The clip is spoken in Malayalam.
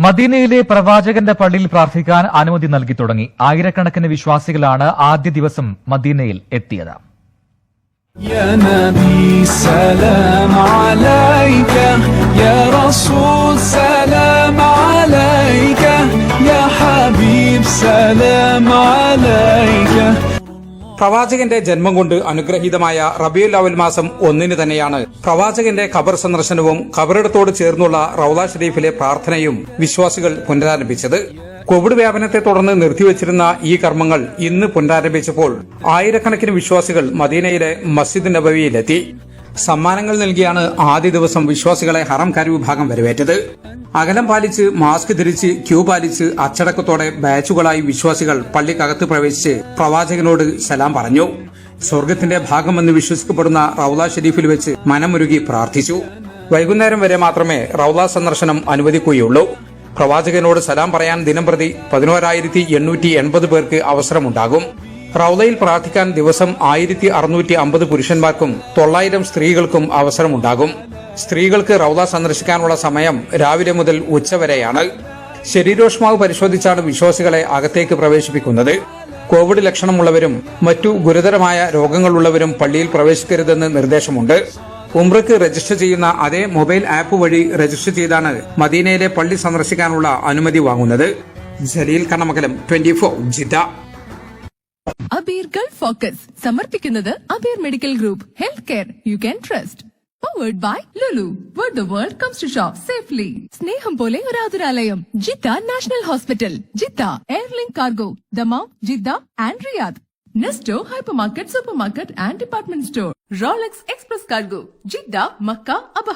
മദീനയിലെ പ്രവാചകന്റെ പള്ളിയിൽ പ്രാർത്ഥിക്കാൻ അനുമതി നൽകി തുടങ്ങി. ആയിരക്കണക്കിന് വിശ്വാസികളാണ് ആദ്യ ദിവസം മദീനയിൽ എത്തിയത്. യാ നബി സലാം അലൈക, യാ റസൂൽ സലാം അലൈക, യാ ഹബീബ് സലാം അലൈക. പ്രവാചകന്റെ ജന്മം കൊണ്ട് അനുഗ്രഹീതമായ റബീഉൽ അവൽ മാസം 1 തന്നെയാണ് പ്രവാചകന്റെ ഖബർ സന്ദർശനവും ഖബറിടത്തോട് ചേർന്നുള്ള റൗള ഷരീഫിലെ പ്രാർത്ഥനയും വിശ്വാസികൾ പുനരാരംഭിച്ചത്. കോവിഡ് വ്യാപനത്തെ തുടർന്ന് നിർത്തിവച്ചിരുന്ന ഈ കർമ്മങ്ങൾ ഇന്ന് പുനരാരംഭിച്ചപ്പോൾ ആയിരക്കണക്കിന് വിശ്വാസികൾ മദീനയിലെ മസ്ജിദ് നബവിയിലെത്തി. സമ്മാനങ്ങൾ നൽകിയാണ് ആദ്യ ദിവസം വിശ്വാസികളെ ഹറംകാരി വിഭാഗം വരവേറ്റത്. അകലം പാലിച്ച്, മാസ്ക് ധരിച്ച്, ക്യൂ പാലിച്ച് അച്ചടക്കത്തോടെ ബാച്ചുകളായി വിശ്വാസികൾ പള്ളിക്കകത്ത് പ്രവേശിച്ച് പ്രവാചകനോട് സലാം പറഞ്ഞു. സ്വർഗത്തിന്റെ ഭാഗമെന്ന് വിശ്വസിക്കപ്പെടുന്ന റൗള ഷരീഫിൽ വെച്ച് മനമുരുകി പ്രാർത്ഥിച്ചു. വൈകുന്നേരം വരെ മാത്രമേ റൗള സന്ദർശനം അനുവദിക്കുകയുള്ളൂ. പ്രവാചകനോട് സലാം പറയാൻ ദിനംപ്രതി 11,880 പേർക്ക് അവസരമുണ്ടാകും. റൗളയിൽ പ്രാർത്ഥിക്കാൻ ദിവസം 1,650 പുരുഷന്മാർക്കും 900 സ്ത്രീകൾക്കും അവസരമുണ്ടാകും. സ്ത്രീകൾക്ക് റൗള സന്ദർശിക്കാനുള്ള സമയം രാവിലെ മുതൽ ഉച്ചവരെയാണ്. ശരീരോഷ്മാവ് പരിശോധിച്ചാണ് വിശ്വാസികളെ അകത്തേക്ക് പ്രവേശിപ്പിക്കുന്നത്. കോവിഡ് ലക്ഷണമുള്ളവരും മറ്റു ഗുരുതരമായ രോഗങ്ങളുള്ളവരും പള്ളിയിൽ പ്രവേശിക്കരുതെന്ന് നിർദ്ദേശമുണ്ട്. ഉംറയ്ക്ക് രജിസ്റ്റർ ചെയ്യുന്ന അതേ മൊബൈൽ ആപ്പ് വഴി രജിസ്റ്റർ ചെയ്താണ് മദീനയിലെ പള്ളി സന്ദർശിക്കാനുള്ള അനുമതി വാങ്ങുന്നത്. Jaleel Kannamangalam, 24 Jeddah. Abeer Gulf Focus സമർപ്പിക്കുന്നത് Abeer medical group, health care you can trust. Powered by Lulu, where the world comes to shop safely. സ്നേഹം പോലെ ഒരു ആതുരാലയം, Jeddah national hospital, Jeddah airlink cargo, Dammam, Jeddah and Riyadh. Nesto hypermarket, supermarket and department store, Rolex express cargo, Jeddah, Mecca, അബ.